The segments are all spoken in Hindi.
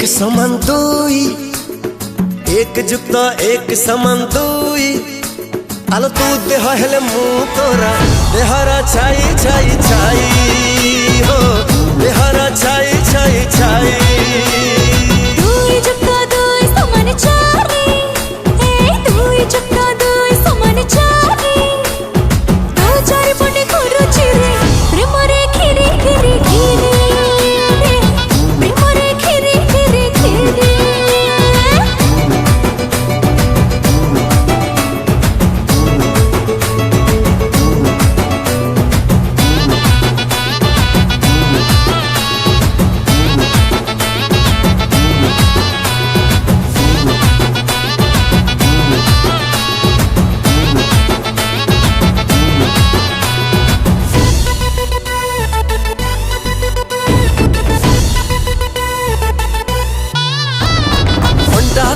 एक समान दुई, एक जुक्त एक समान दुई। आलो तू देह हेले मु तोरा, देहरा छाई छाई छाई हो, देहरा छाई छाई छाई। दुई जुक्त दुई समान चारि, दुई जुक्त दुई समान चारि। दो चारि पटे करूछि रे प्रेम रे खिरी खिरी खिरी, प्रेम रे खिरी खिरी खिरी।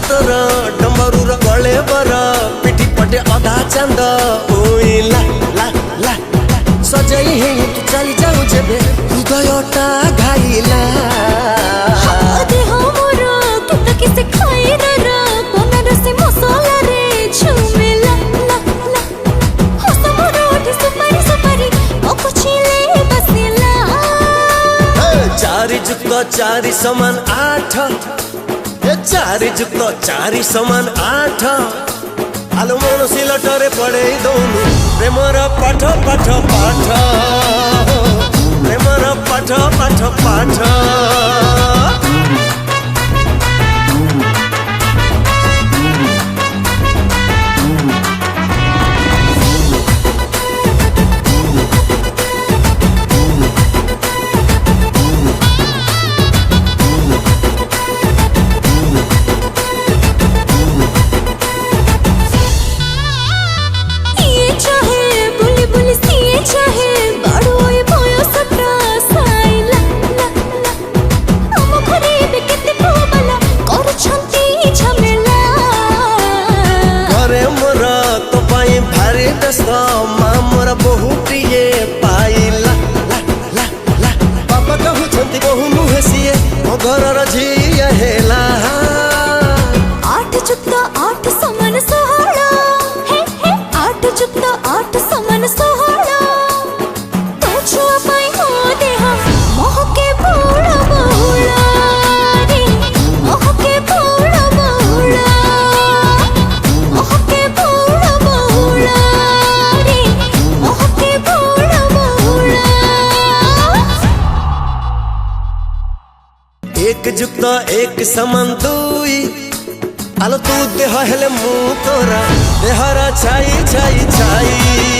तोर डम्बरूर गले बर पिठी पटे अधा चांद ओई ला ला ला सजाई है तू चली जाऊ जेबे हृदयटा घाइला। देह मोर केत किसे खाइर रा कोनर से मसाला रे झुमेला ला ला। हस मोर ओठी सुपारी सुपारी ओ कुछिले बसिला। चारि जुक्त चारि समान आठ, चारि जुक्त चारि समान आठ। आलो मन सिलटरे पड़े दौनु प्रेमर पाठ पाठ पाठ, प्रेमर पाठ पाठ पाठ। मोर बहु प्रिय पाइला ला ला ला। बाबा कहउछंती बहु नुहे सिए मो घरर झिया हेला। आठ जुक्त आठ समान सोहळा, हे हे आठ जुक्त आठ समान सोहळा। तो छुआ पाई हो देह मोहके पूरा बहुला रे, मोहके पूरा बहुला, मोहके पूरा बहुला रे, मोहके पूरा बहुला। एक जुक्त एक समान दुई। आलो तू देह हेले मु तोरा, देहरा छाई छाई छाई।